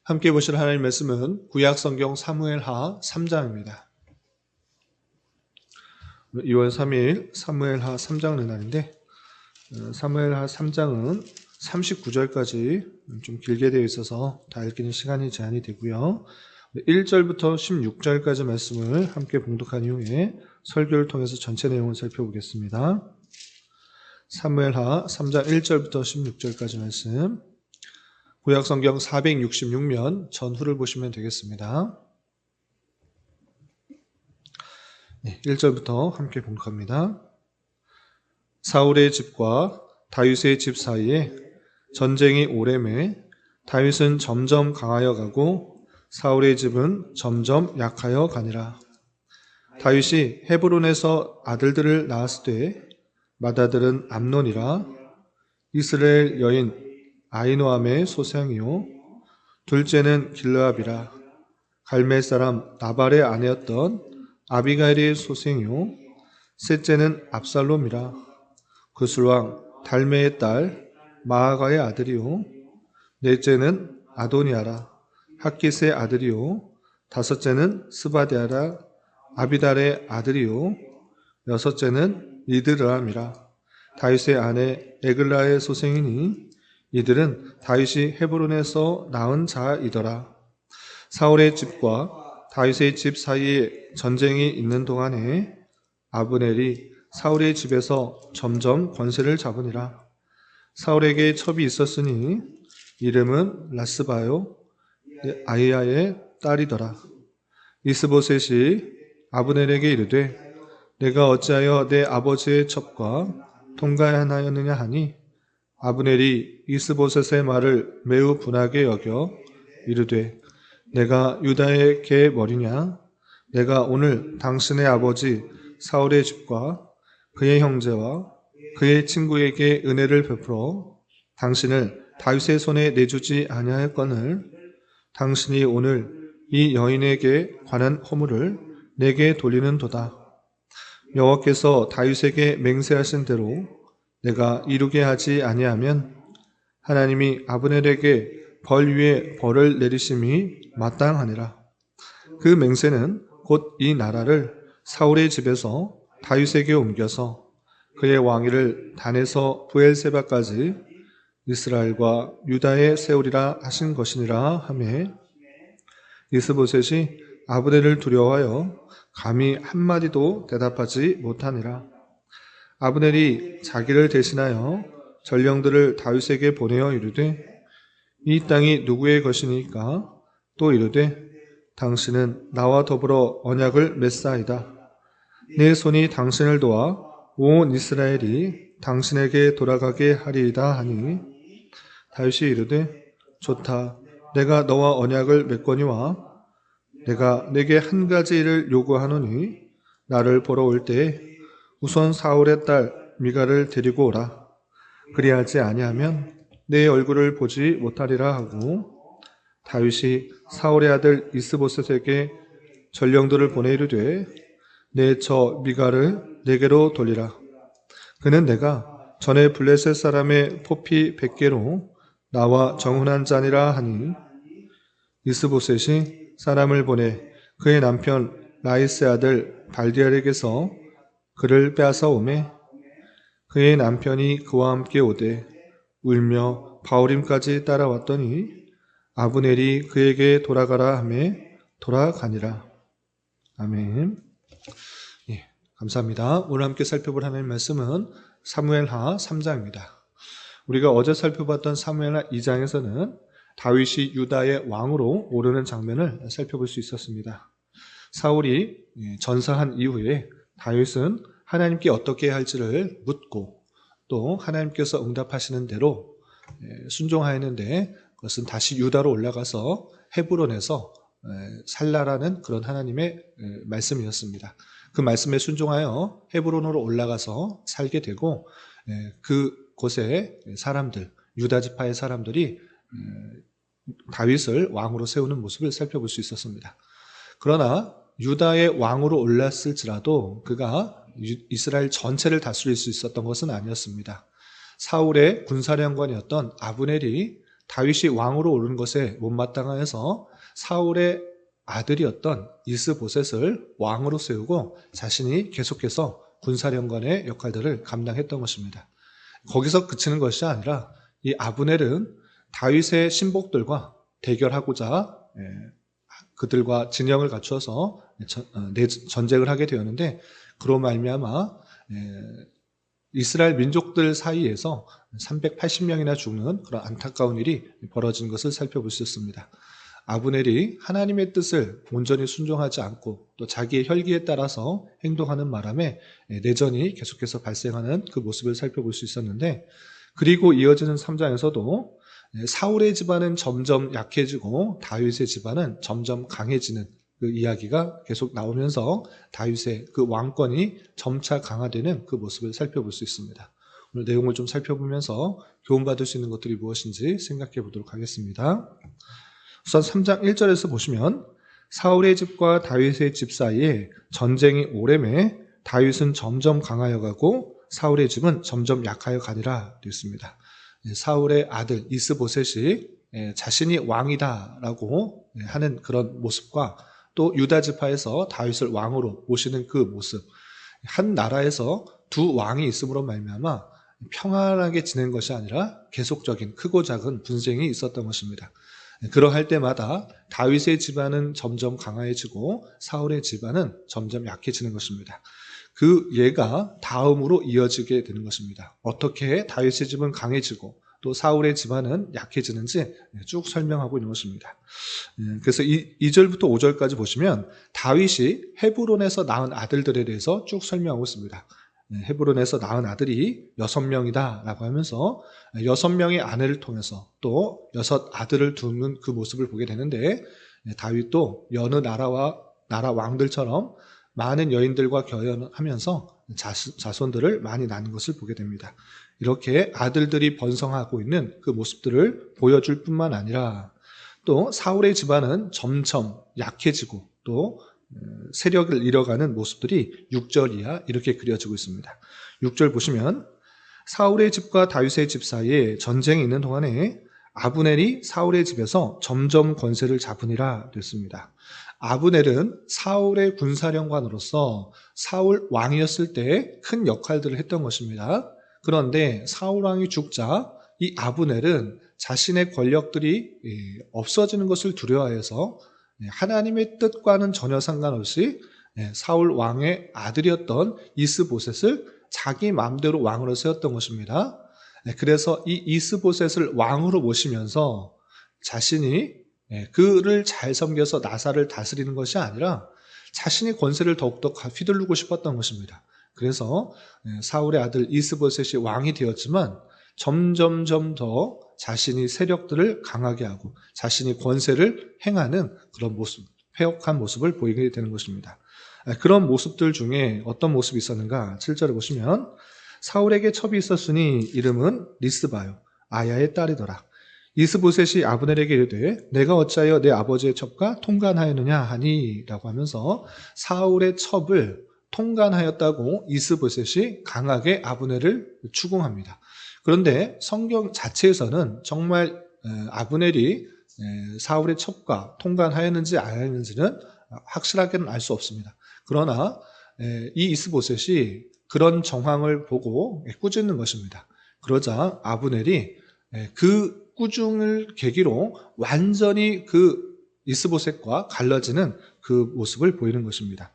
함께 보실 하나님의 말씀은 구약성경 사무엘하 3장입니다. 2월 3일 사무엘하 3장 은날인데 사무엘하 3장은 39절까지 좀 길게 되어 있어서 다 읽기는 시간이 제한이 되고요. 1절부터 16절까지 말씀을 함께 봉독한 이후에 설교를 통해서 전체 내용을 살펴보겠습니다. 사무엘하 3장 1절부터 16절까지 말씀, 구약성경 466면 전후를 보시면 되겠습니다. 1절부터 함께 봉독합니다. 사울의 집과 다윗의 집 사이에 전쟁이 오래매 다윗은 점점 강하여 가고 사울의 집은 점점 약하여 가니라. 다윗이 헤브론에서 아들들을 낳았을 때 맏아들은 암논이라 이스라엘 여인 아히노암의 소생이요 둘째는 길르압이라 갈멜 사람 나발의 아내였던 아비가일의 소생이요 셋째는 압살롬이라 그술왕 달메의 딸 마아가의 아들이요 넷째는 아도니아라 학깃의 아들이요 다섯째는 스바디아라 아비달의 아들이요 여섯째는 이드르암이라 다윗의 아내 에글라의 소생이니 이들은 다윗이 헤브론에서 낳은 자이더라. 사울의 집과 다윗의 집 사이에 전쟁이 있는 동안에 아브넬이 사울의 집에서 점점 권세를 잡으니라. 사울에게 첩이 있었으니 이름은 라스바요 아이야의 딸이더라. 이스보셋이 아브넬에게 이르되 내가 어찌하여 내 아버지의 첩과 통가하였느냐 하니 아브넬이 이스보셋의 말을 매우 분하게 여겨 이르되 내가 유다의 개 머리냐? 내가 오늘 당신의 아버지 사울의 집과 그의 형제와 그의 친구에게 은혜를 베풀어 당신을 다윗의 손에 내주지 아니하였거늘 당신이 오늘 이 여인에게 관한 허물을 내게 돌리는도다. 여호와께서 다윗에게 맹세하신 대로 내가 이루게 하지 아니하면 하나님이 아브넬에게 벌 위에 벌을 내리심이 마땅하니라. 그 맹세는 곧 이 나라를 사울의 집에서 다윗에게 옮겨서 그의 왕위를 단에서 브엘세바까지 이스라엘과 유다에 세우리라 하신 것이니라 하매 이스보셋이 아브넬을 두려워하여 감히 한마디도 대답하지 못하니라. 아브넬이 자기를 대신하여 전령들을 다윗에게 보내어 이르되 이 땅이 누구의 것이니까? 또 이르되 당신은 나와 더불어 언약을 맺사이다. 내 손이 당신을 도와 온 이스라엘이 당신에게 돌아가게 하리이다 하니 다윗이 이르되 좋다. 내가 너와 언약을 맺거니와 내가 내게 한 가지 일을 요구하노니 나를 보러 올 때에 우선 사울의 딸 미가를 데리고 오라. 그리하지 아니하면 내 얼굴을 보지 못하리라 하고 다윗이 사울의 아들 이스보셋에게 전령들을 보내 이르되 내 저 미가를 내게로 돌리라. 그는 내가 전에 블레셋 사람의 포피 100개로 나와 정훈한 자니라 하니 이스보셋이 사람을 보내 그의 남편 라이스의 아들 발디엘에게서 그를 빼앗아 오매 그의 남편이 그와 함께 오되 울며 바울임까지 따라왔더니 아브넬이 그에게 돌아가라 하매 돌아가니라. 아멘. 감사합니다. 오늘 함께 살펴볼 하나님의 말씀은 사무엘하 3장입니다. 우리가 어제 살펴봤던 사무엘하 2장에서는 다윗이 유다의 왕으로 오르는 장면을 살펴볼 수 있었습니다. 사울이 전사한 이후에 다윗은 하나님께 어떻게 해야 할지를 묻고 또 하나님께서 응답하시는 대로 순종하였는데 그것은 다시 유다로 올라가서 헤브론에서 살라라는 그런 하나님의 말씀이었습니다. 그 말씀에 순종하여 헤브론으로 올라가서 살게 되고 그곳에 사람들, 유다 지파의 사람들이 다윗을 왕으로 세우는 모습을 살펴볼 수 있었습니다. 그러나 유다의 왕으로 올랐을지라도 그가 이스라엘 전체를 다스릴 수 있었던 것은 아니었습니다. 사울의 군사령관이었던 아브넬이 다윗이 왕으로 오른 것에 못마땅하여서 사울의 아들이었던 이스보셋을 왕으로 세우고 자신이 계속해서 군사령관의 역할들을 감당했던 것입니다. 거기서 그치는 것이 아니라 이 아브넬은 다윗의 신복들과 대결하고자 그들과 진영을 갖추어서 전쟁을 하게 되었는데, 그로 말미암아 이스라엘 민족들 사이에서 380명이나 죽는 그런 안타까운 일이 벌어진 것을 살펴볼 수 있습니다. 아브넬이 하나님의 뜻을 온전히 순종하지 않고 또 자기의 혈기에 따라서 행동하는 바람에 내전이 계속해서 발생하는 그 모습을 살펴볼 수 있었는데, 그리고 이어지는 3장에서도 사울의 집안은 점점 약해지고 다윗의 집안은 점점 강해지는 그 이야기가 계속 나오면서 다윗의 그 왕권이 점차 강화되는 그 모습을 살펴볼 수 있습니다. 오늘 내용을 좀 살펴보면서 교훈받을 수 있는 것들이 무엇인지 생각해 보도록 하겠습니다. 우선 3장 1절에서 보시면 사울의 집과 다윗의 집 사이에 전쟁이 오래매 다윗은 점점 강하여 가고 사울의 집은 점점 약하여 가니라 되었습니다. 사울의 아들 이스보셋이 자신이 왕이다라고 하는 그런 모습과 또 유다 지파에서 다윗을 왕으로 모시는 그 모습, 한 나라에서 두 왕이 있음으로 말미암아 평안하게 지낸 것이 아니라 계속적인 크고 작은 분쟁이 있었던 것입니다. 그러할 때마다 다윗의 집안은 점점 강해지고 사울의 집안은 점점 약해지는 것입니다. 그 예가 다음으로 이어지게 되는 것입니다. 어떻게 다윗의 집은 강해지고 또 사울의 집안은 약해지는지 쭉 설명하고 있는 것입니다. 그래서 2절부터 5절까지 보시면 다윗이 헤브론에서 낳은 아들들에 대해서 쭉 설명하고 있습니다. 헤브론에서 낳은 아들이 6명이다 라고 하면서 6명의 아내를 통해서 또 6 아들을 두는 그 모습을 보게 되는데, 다윗도 여느 나라 왕들처럼 많은 여인들과 결혼하면서 자손들을 많이 낳는 것을 보게 됩니다. 이렇게 아들들이 번성하고 있는 그 모습들을 보여줄 뿐만 아니라 또 사울의 집안은 점점 약해지고 또 세력을 잃어가는 모습들이 6절 이하 이렇게 그려지고 있습니다. 6절 보시면 사울의 집과 다윗의 집 사이에 전쟁이 있는 동안에 아브넬이 사울의 집에서 점점 권세를 잡으니라 됐습니다. 아브넬은 사울의 군사령관으로서 사울 왕이었을 때 큰 역할들을 했던 것입니다. 그런데 사울 왕이 죽자 이 아브넬은 자신의 권력들이 없어지는 것을 두려워해서 하나님의 뜻과는 전혀 상관없이 사울 왕의 아들이었던 이스보셋을 자기 마음대로 왕으로 세웠던 것입니다. 그래서 이 이스보셋을 왕으로 모시면서 자신이 그를 잘 섬겨서 나사를 다스리는 것이 아니라 자신의 권세를 더욱더 휘두르고 싶었던 것입니다. 그래서 사울의 아들 이스보셋이 왕이 되었지만 점점점 더 자신이 세력들을 강하게 하고 자신이 권세를 행하는 그런 모습, 패역한 모습을 보이게 되는 것입니다. 그런 모습들 중에 어떤 모습이 있었는가? 7절에 보시면 사울에게 첩이 있었으니 이름은 리스바요 아야의 딸이더라. 이스보셋이 아브넬에게 이르되 내가 어찌하여 내 아버지의 첩과 통간하였느냐 하니 라고 하면서 사울의 첩을 통간하였다고 이스보셋이 강하게 아브넬을 추궁합니다. 그런데 성경 자체에서는 정말 아브넬이 사울의 첩과 통간하였는지 안 하였는지는 확실하게는 알 수 없습니다. 그러나 이 이스보셋이 그런 정황을 보고 꾸짖는 것입니다. 그러자 아브넬이 그 꾸중을 계기로 완전히 그 이스보셋과 갈라지는 그 모습을 보이는 것입니다.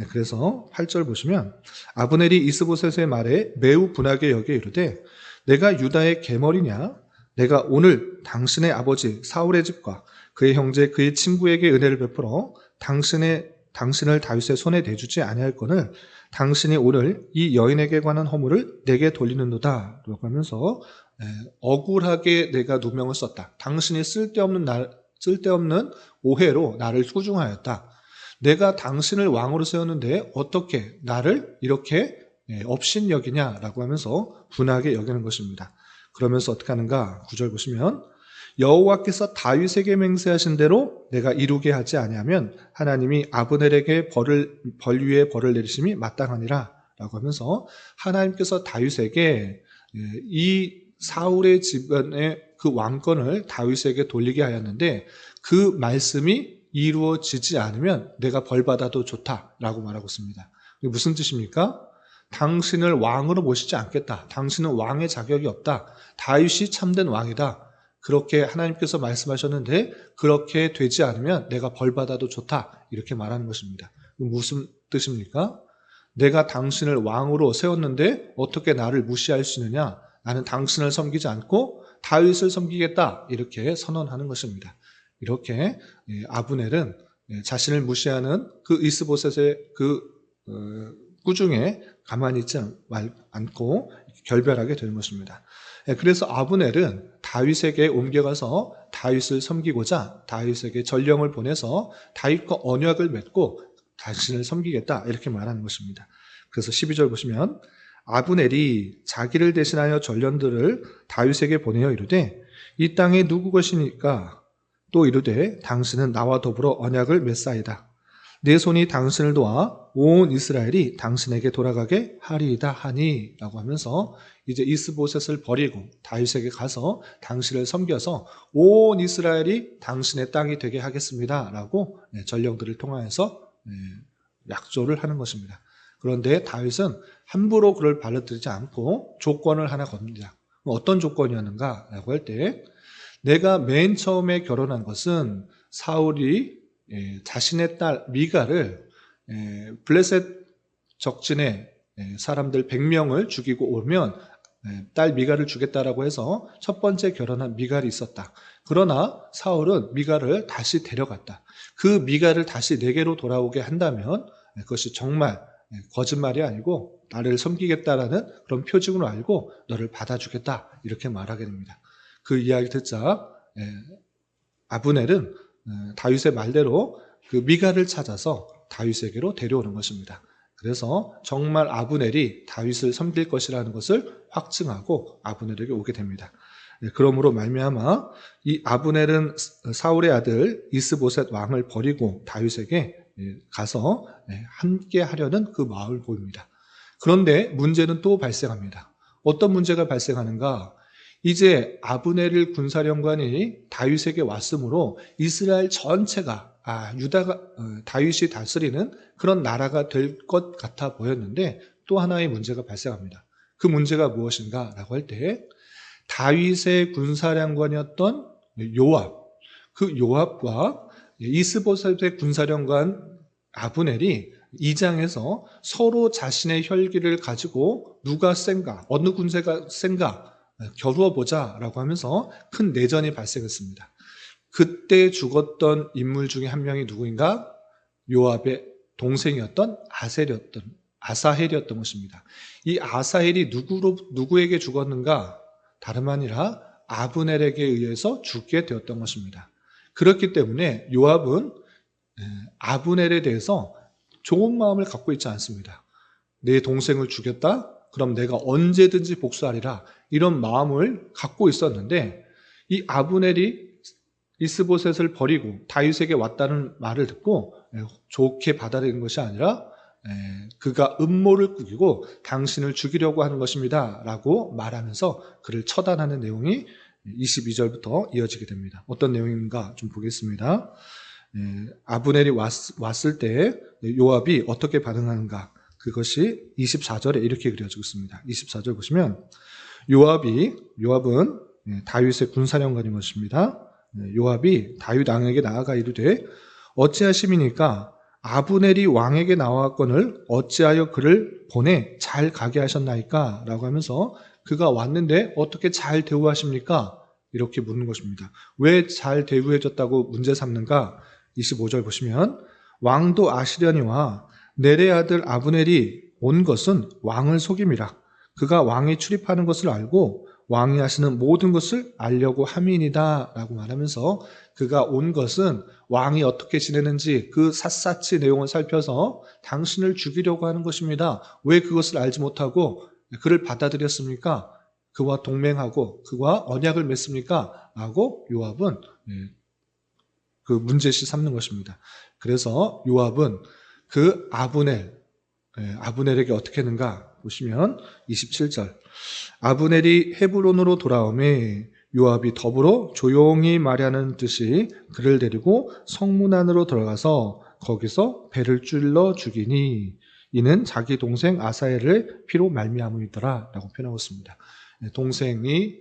그래서 8절 보시면 아브넬이 이스보셋의 말에 매우 분하게 여겨 이르되 내가 유다의 계머리냐? 내가 오늘 당신의 아버지 사울의 집과 그의 형제 그의 친구에게 은혜를 베풀어 당신을 다윗의 손에 내주지 아니할거늘 당신이 오늘 이 여인에게 관한 허물을 내게 돌리는도다 라고 하면서 억울하게 내가 누명을 썼다. 당신이 쓸데없는 오해로 나를 꾸중하였다. 내가 당신을 왕으로 세웠는데 어떻게 나를 이렇게 업신여기냐라고 하면서 분하게 여기는 것입니다. 그러면서 어떻게 하는가? 9절 보시면 여호와께서 다윗에게 맹세하신 대로 내가 이루게 하지 아니하면 하나님이 아브넬에게 벌 위에 벌을 내리심이 마땅하니라 라고 하면서 하나님께서 다윗에게 이 사울의 집안의 그 왕권을 다윗에게 돌리게 하였는데 그 말씀이 이루어지지 않으면 내가 벌받아도 좋다라고 말하고 있습니다. 이게 무슨 뜻입니까? 당신을 왕으로 모시지 않겠다. 당신은 왕의 자격이 없다. 다윗이 참된 왕이다. 그렇게 하나님께서 말씀하셨는데 그렇게 되지 않으면 내가 벌받아도 좋다. 이렇게 말하는 것입니다. 무슨 뜻입니까? 내가 당신을 왕으로 세웠는데 어떻게 나를 무시할 수 있느냐? 나는 당신을 섬기지 않고 다윗을 섬기겠다. 이렇게 선언하는 것입니다. 이렇게 아브넬은 자신을 무시하는 그 이스보셋의 그 꾸중에 가만히 있지 않고 결별하게 되는 것입니다. 그래서 아브넬은 다윗에게 옮겨가서 다윗을 섬기고자 다윗에게 전령을 보내서 다윗과 언약을 맺고 당신을 섬기겠다 이렇게 말하는 것입니다. 그래서 12절 보시면 아브넬이 자기를 대신하여 전령들을 다윗에게 보내어 이르되 이 땅에 누구 것이니까 또 이르되 당신은 나와 더불어 언약을 맺사이다. 내 손이 당신을 도와 온 이스라엘이 당신에게 돌아가게 하리이다 하니 라고 하면서 이제 이스보셋을 버리고 다윗에게 가서 당신을 섬겨서 온 이스라엘이 당신의 땅이 되게 하겠습니다 라고 전령들을 통하여서 약조를 하는 것입니다. 그런데 다윗은 함부로 그를 받아들이지 않고 조건을 하나 겁니다. 어떤 조건이었는가 라고 할 때 내가 맨 처음에 결혼한 것은 사울이 자신의 딸 미갈을 블레셋 적진에 사람들 100명을 죽이고 오면 딸 미갈을 주겠다라고 해서 첫 번째 결혼한 미갈이 있었다. 그러나 사울은 미갈을 다시 데려갔다. 그 미갈을 다시 내게로 돌아오게 한다면 그것이 정말 거짓말이 아니고 나를 섬기겠다라는 그런 표징으로 알고 너를 받아주겠다 이렇게 말하게 됩니다. 그 이야기 듣자 아브넬은 다윗의 말대로 그 미갈을 찾아서 다윗에게로 데려오는 것입니다. 그래서 정말 아브넬이 다윗을 섬길 것이라는 것을 확증하고 아브넬에게 오게 됩니다. 그러므로 말미암아 이 아브넬은 사울의 아들 이스보셋 왕을 버리고 다윗에게 가서 함께 하려는 그 마음을 보입니다. 그런데 문제는 또 발생합니다. 어떤 문제가 발생하는가? 이제 아브넬 군사령관이 다윗에게 왔으므로 이스라엘 전체가 유다가 다윗이 다스리는 그런 나라가 될 것 같아 보였는데 또 하나의 문제가 발생합니다. 그 문제가 무엇인가라고 할 때 다윗의 군사령관이었던 요압, 그 요압과 이스보셋의 군사령관 아브넬이 이장에서 서로 자신의 혈기를 가지고 누가 센가, 어느 군세가 센가 겨루어 보자라고 하면서 큰 내전이 발생했습니다. 그때 죽었던 인물 중에 한 명이 누구인가? 요압의 동생이었던 아사헬이었던 것입니다. 이 아사헬이 누구에게 죽었는가? 다름 아니라 아브넬에게 의해서 죽게 되었던 것입니다. 그렇기 때문에 요압은 아브넬에 대해서 좋은 마음을 갖고 있지 않습니다. 내 동생을 죽였다? 그럼 내가 언제든지 복수하리라. 이런 마음을 갖고 있었는데 이 아브넬이 이스보셋을 버리고 다윗에게 왔다는 말을 듣고 좋게 받아들인 것이 아니라 그가 음모를 꾸기고 당신을 죽이려고 하는 것입니다 라고 말하면서 그를 처단하는 내용이 22절부터 이어지게 됩니다. 어떤 내용인가 좀 보겠습니다. 아브넬이 왔을 때 요압이 어떻게 반응하는가, 그것이 24절에 이렇게 그려지고 있습니다. 24절 보시면 요압은 다윗의 군사령관인 것입니다. 요압이 다윗 왕에게 나아가 이르되 어찌하심이니까 아브넬이 왕에게 나왔거늘 어찌하여 그를 보내 잘 가게 하셨나이까? 라고 하면서 그가 왔는데 어떻게 잘 대우하십니까? 이렇게 묻는 것입니다. 왜 잘 대우해줬다고 문제 삼는가? 25절 보시면 왕도 아시려니와 넬의 아들 아브넬이 온 것은 왕을 속임이라. 그가 왕이 출입하는 것을 알고 왕이 하시는 모든 것을 알려고 함이니이다 라고 말하면서 그가 온 것은 왕이 어떻게 지내는지 그 샅샅이 내용을 살펴서 당신을 죽이려고 하는 것입니다. 왜 그것을 알지 못하고 그를 받아들였습니까? 그와 동맹하고 그와 언약을 맺습니까? 라고 요압은 그 문제시 삼는 것입니다. 그래서 요압은 그 아브넬에게 어떻게 했는가 보시면 27절 아브넬이 헤브론으로 돌아오매 요압이 더불어 조용히 말하는 듯이 그를 데리고 성문 안으로 들어가서 거기서 배를 찔러 죽이니 이는 자기 동생 아사엘의 피로 말미암음이더라 라고 표현하고 있습니다. 동생이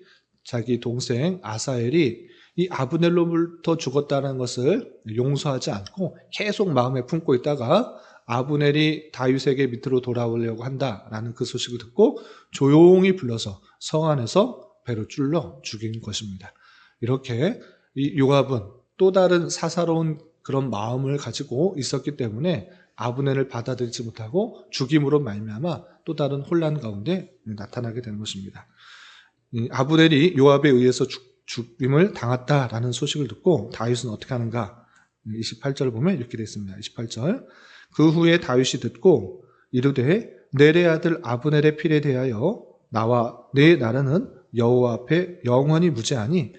자기 동생 아사엘이 이 아브넬로부터 죽었다는 것을 용서하지 않고 계속 마음에 품고 있다가 아브넬이 다윗에게 밑으로 돌아오려고 한다라는 그 소식을 듣고 조용히 불러서 성 안에서 배로 찔러 죽인 것입니다. 이렇게 이 요압은 또 다른 사사로운 그런 마음을 가지고 있었기 때문에 아브넬을 받아들이지 못하고 죽임으로 말미암아 또 다른 혼란 가운데 나타나게 되는 것입니다. 아브넬이 요압에 의해서 죽임을 당했다라는 소식을 듣고 다윗은 어떻게 하는가? 28절을 보면 이렇게 되어 있습니다. 28절. 그 후에 다윗이 듣고 이르되 넬의 아들 아브넬의 필에 대하여 나와 내 나라는 여호와 앞에 영원히 무죄하니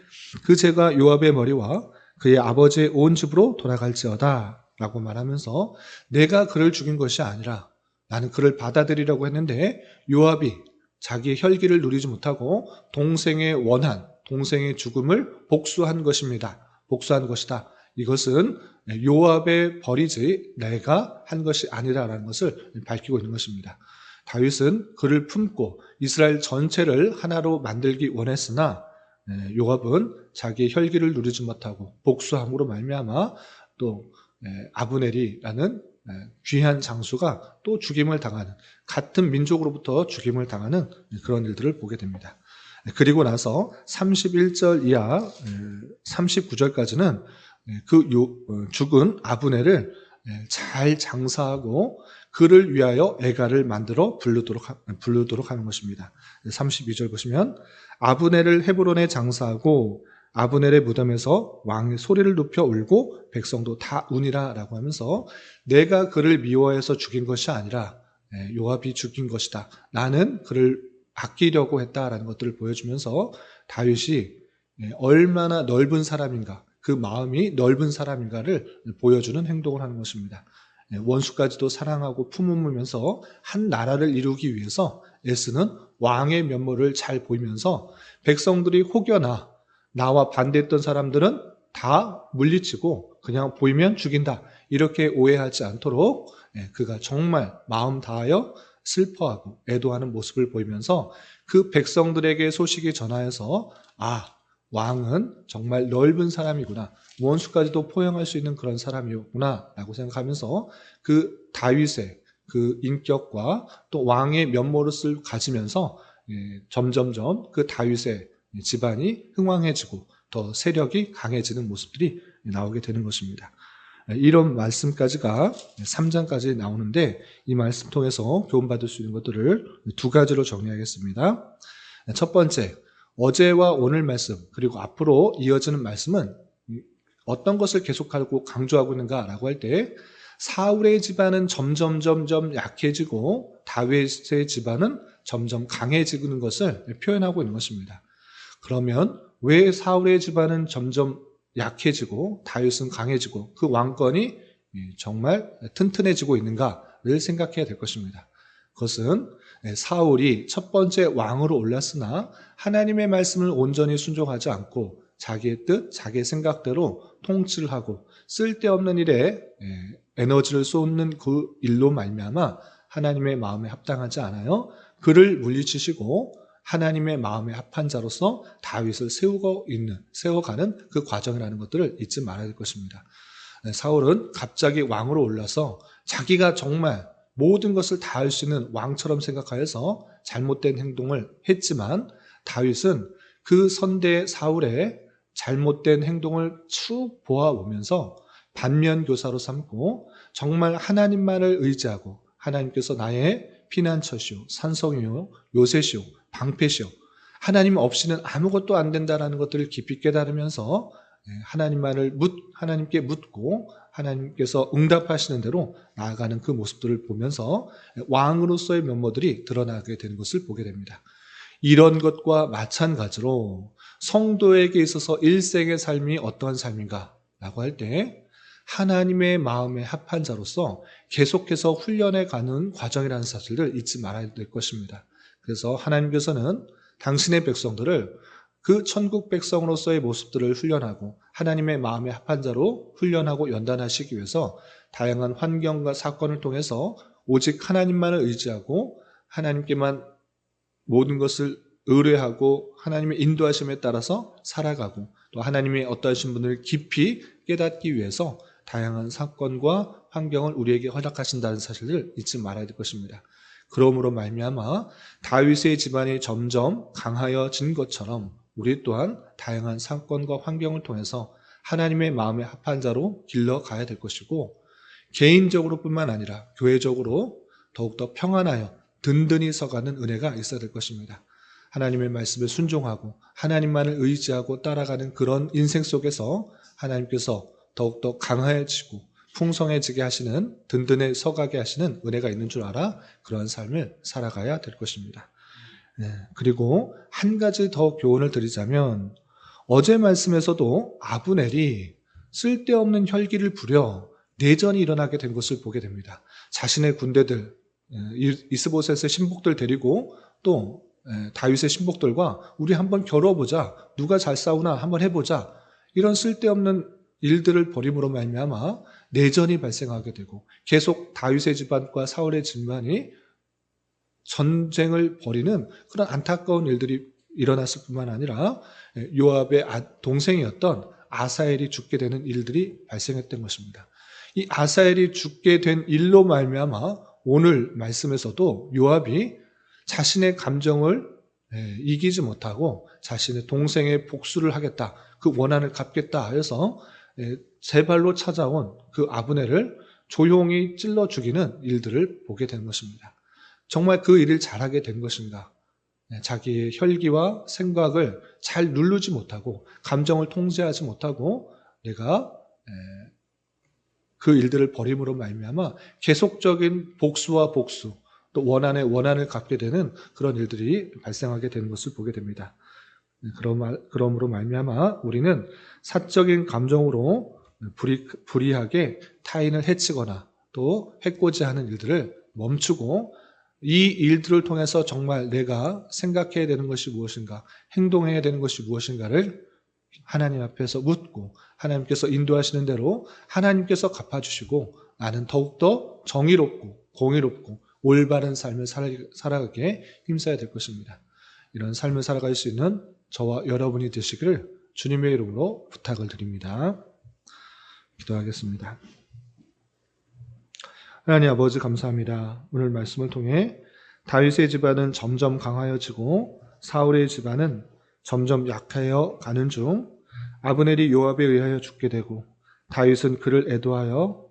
그 죄가 요압의 머리와 그의 아버지의 온 집으로 돌아갈지어다 라고 말하면서 내가 그를 죽인 것이 아니라 나는 그를 받아들이려고 했는데 요압이 자기의 혈기를 누리지 못하고 동생의 원한, 동생의 죽음을 복수한 것입니다. 복수한 것이다. 이것은 요압의 벌이지 내가 한 것이 아니라라는 것을 밝히고 있는 것입니다. 다윗은 그를 품고 이스라엘 전체를 하나로 만들기 원했으나 요압은 자기의 혈기를 누리지 못하고 복수함으로 말미암아 또 아브넬이라는 귀한 장수가 또 죽임을 당하는, 같은 민족으로부터 죽임을 당하는 그런 일들을 보게 됩니다. 그리고 나서 31절 이하 39절까지는 그 죽은 아브넬을 잘 장사하고 그를 위하여 애가를 만들어 부르도록 하는 것입니다. 32절 보시면 아브넬을 헤브론에 장사하고 아브넬의 무덤에서 왕의 소리를 높여 울고 백성도 다 우니라 라고 하면서 내가 그를 미워해서 죽인 것이 아니라 요압이 죽인 것이다. 나는 그를 아끼려고 했다라는 것들을 보여주면서 다윗이 얼마나 넓은 사람인가, 그 마음이 넓은 사람인가를 보여주는 행동을 하는 것입니다. 원수까지도 사랑하고 품으면서 한 나라를 이루기 위해서 애쓰는 왕의 면모를 잘 보이면서 백성들이 혹여나 나와 반대했던 사람들은 다 물리치고 그냥 보이면 죽인다. 이렇게 오해하지 않도록 그가 정말 마음 다하여 슬퍼하고 애도하는 모습을 보이면서 그 백성들에게 소식이 전하여서 왕은 정말 넓은 사람이구나. 원수까지도 포용할 수 있는 그런 사람이었구나 라고 생각하면서 그 다윗의 그 인격과 또 왕의 면모를 가지면서 점점점 그 다윗의 집안이 흥왕해지고 더 세력이 강해지는 모습들이 나오게 되는 것입니다. 이런 말씀까지가 3장까지 나오는데 이 말씀 통해서 교훈받을 수 있는 것들을 두 가지로 정리하겠습니다. 첫 번째, 어제와 오늘 말씀 그리고 앞으로 이어지는 말씀은 어떤 것을 계속하고 강조하고 있는가라고 할 때 사울의 집안은 점점 약해지고 다윗의 집안은 점점 강해지는 것을 표현하고 있는 것입니다. 그러면 왜 사울의 집안은 점점 약해지고 다윗은 강해지고 그 왕권이 정말 튼튼해지고 있는가를 생각해야 될 것입니다. 그것은 사울이 첫 번째 왕으로 올랐으나 하나님의 말씀을 온전히 순종하지 않고 자기의 뜻, 자기의 생각대로 통치를 하고 쓸데없는 일에 에너지를 쏟는 그 일로 말미암아 하나님의 마음에 합당하지 않아요. 그를 물리치시고 하나님의 마음에 합한 자로서 다윗을 세워가는 그 과정이라는 것들을 잊지 말아야 될 것입니다. 사울은 갑자기 왕으로 올라서 자기가 정말 모든 것을 다 할 수 있는 왕처럼 생각하여서 잘못된 행동을 했지만 다윗은 그 선대 사울의 잘못된 행동을 쭉 보아오면서 반면교사로 삼고 정말 하나님만을 의지하고 하나님께서 나의 피난처시오, 산성이요, 요새시오, 방패시오, 하나님 없이는 아무것도 안 된다라는 것들을 깊이 깨달으면서 하나님께 묻고 하나님께서 응답하시는 대로 나아가는 그 모습들을 보면서 왕으로서의 면모들이 드러나게 되는 것을 보게 됩니다. 이런 것과 마찬가지로 성도에게 있어서 일생의 삶이 어떠한 삶인가 라고 할 때 하나님의 마음에 합한 자로서 계속해서 훈련해 가는 과정이라는 사실을 잊지 말아야 될 것입니다. 그래서 하나님께서는 당신의 백성들을 그 천국 백성으로서의 모습들을 훈련하고 하나님의 마음에 합한 자로 훈련하고 연단하시기 위해서 다양한 환경과 사건을 통해서 오직 하나님만을 의지하고 하나님께만 모든 것을 의뢰하고 하나님의 인도하심에 따라서 살아가고 또 하나님의 어떠하신 분을 깊이 깨닫기 위해서 다양한 사건과 환경을 우리에게 허락하신다는 사실을 잊지 말아야 될 것입니다. 그러므로 말미암아 다윗의 집안이 점점 강하여진 것처럼 우리 또한 다양한 사건과 환경을 통해서 하나님의 마음에 합한 자로 길러가야 될 것이고 개인적으로 뿐만 아니라 교회적으로 더욱더 평안하여 든든히 서가는 은혜가 있어야 될 것입니다. 하나님의 말씀에 순종하고 하나님만을 의지하고 따라가는 그런 인생 속에서 하나님께서 더욱더 강해지고 풍성해지게 하시는 든든히 서가게 하시는 은혜가 있는 줄 알아 그러한 삶을 살아가야 될 것입니다. 그리고 한 가지 더 교훈을 드리자면 어제 말씀에서도 아브넬이 쓸데없는 혈기를 부려 내전이 일어나게 된 것을 보게 됩니다. 자신의 군대들 이스보셋의 신복들 데리고 또 다윗의 신복들과 우리 한번 겨뤄보자, 누가 잘 싸우나 한번 해보자, 이런 쓸데없는 일들을 벌임으로 말미암아 내전이 발생하게 되고 계속 다윗의 집안과 사울의 집안이 전쟁을 벌이는 그런 안타까운 일들이 일어났을 뿐만 아니라 요압의 동생이었던 아사엘이 죽게 되는 일들이 발생했던 것입니다. 이 아사엘이 죽게 된 일로 말미암아 오늘 말씀에서도 요압이 자신의 감정을 이기지 못하고 자신의 동생의 복수를 하겠다, 그 원한을 갚겠다 해서 제 발로 찾아온 그 아브넬을 조용히 찔러 죽이는 일들을 보게 된 것입니다. 정말 그 일을 잘하게 된 것인가? 자기의 혈기와 생각을 잘 누르지 못하고 감정을 통제하지 못하고 내가 그 일들을 벌임으로 말미암아 계속적인 복수와 복수 또 원한을 갚게 되는 그런 일들이 발생하게 되는 것을 보게 됩니다. 그러므로 말미암아 우리는 사적인 감정으로 불의하게 타인을 해치거나 또 해코지하는 일들을 멈추고 이 일들을 통해서 정말 내가 생각해야 되는 것이 무엇인가, 행동해야 되는 것이 무엇인가를 하나님 앞에서 묻고 하나님께서 인도하시는 대로 하나님께서 갚아주시고 나는 더욱더 정의롭고 공의롭고 올바른 삶을 살아가게 힘써야 될 것입니다. 이런 삶을 살아갈 수 있는 저와 여러분이 되시기를 주님의 이름으로 부탁을 드립니다. 기도하겠습니다. 하나님 아버지 감사합니다. 오늘 말씀을 통해 다윗의 집안은 점점 강하여지고 사울의 집안은 점점 약하여 가는 중 아브넬이 요압에 의하여 죽게 되고 다윗은 그를 애도하여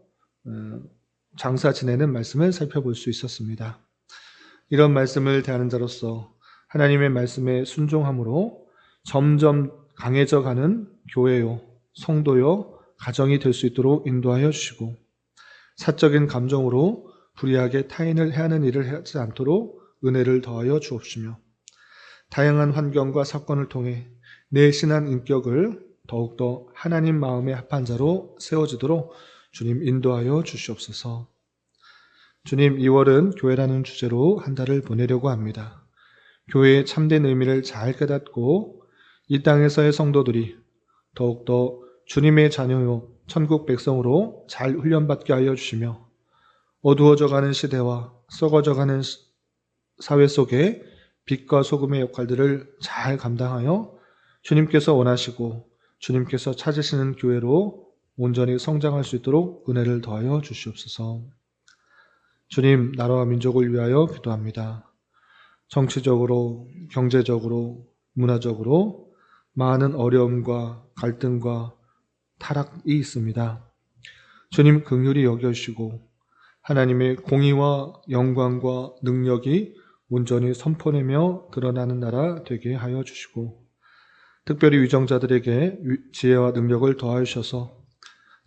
장사 지내는 말씀을 살펴볼 수 있었습니다. 이런 말씀을 대하는 자로서 하나님의 말씀에 순종함으로 점점 강해져 가는 교회요, 성도요, 가정이 될 수 있도록 인도하여 주시고 사적인 감정으로 불의하게 타인을 해하는 일을 하지 않도록 은혜를 더하여 주옵시며 다양한 환경과 사건을 통해 내신한 인격을 더욱더 하나님 마음에 합한 자로 세워지도록 주님 인도하여 주시옵소서. 주님, 2월은 교회라는 주제로 한 달을 보내려고 합니다. 교회의 참된 의미를 잘 깨닫고 이 땅에서의 성도들이 더욱더 주님의 자녀요 천국 백성으로 잘 훈련받게 하여 주시며 어두워져가는 시대와 썩어져가는 사회 속에 빛과 소금의 역할들을 잘 감당하여 주님께서 원하시고 주님께서 찾으시는 교회로 온전히 성장할 수 있도록 은혜를 더하여 주시옵소서. 주님, 나라와 민족을 위하여 기도합니다. 정치적으로, 경제적으로, 문화적으로 많은 어려움과 갈등과 타락이 있습니다. 주님 긍휼히 여겨주시고 하나님의 공의와 영광과 능력이 온전히 선포되며 드러나는 나라 되게 하여 주시고 특별히 위정자들에게 지혜와 능력을 더하여 주셔서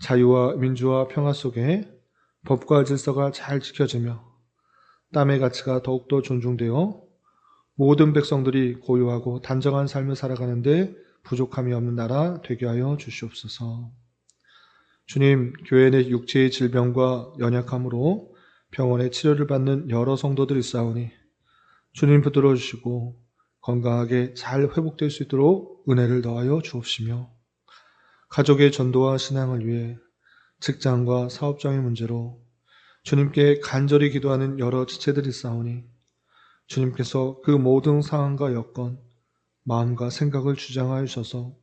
자유와 민주와 평화 속에 법과 질서가 잘 지켜지며 땀의 가치가 더욱더 존중되어 모든 백성들이 고요하고 단정한 삶을 살아가는데 부족함이 없는 나라 되게 하여 주시옵소서. 주님, 교회 내 육체의 질병과 연약함으로 병원에 치료를 받는 여러 성도들이 있사오니 주님 붙들어 주시고 건강하게 잘 회복될 수 있도록 은혜를 더하여 주옵시며 가족의 전도와 신앙을 위해 직장과 사업장의 문제로 주님께 간절히 기도하는 여러 지체들이 있사오니 주님께서 그 모든 상황과 여건, 마음과 생각을 주장하여 주셔서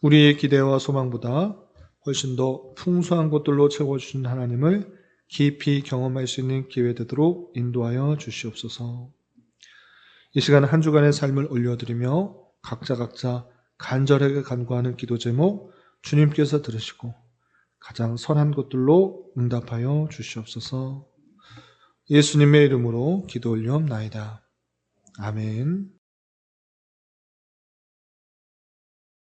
우리의 기대와 소망보다 훨씬 더 풍성한 것들로 채워주신 하나님을 깊이 경험할 수 있는 기회 되도록 인도하여 주시옵소서. 이 시간 한 주간의 삶을 올려드리며 각자 간절하게 간구하는 기도 제목 주님께서 들으시고 가장 선한 것들로 응답하여 주시옵소서. 예수님의 이름으로 기도 올리옵나이다. 아멘.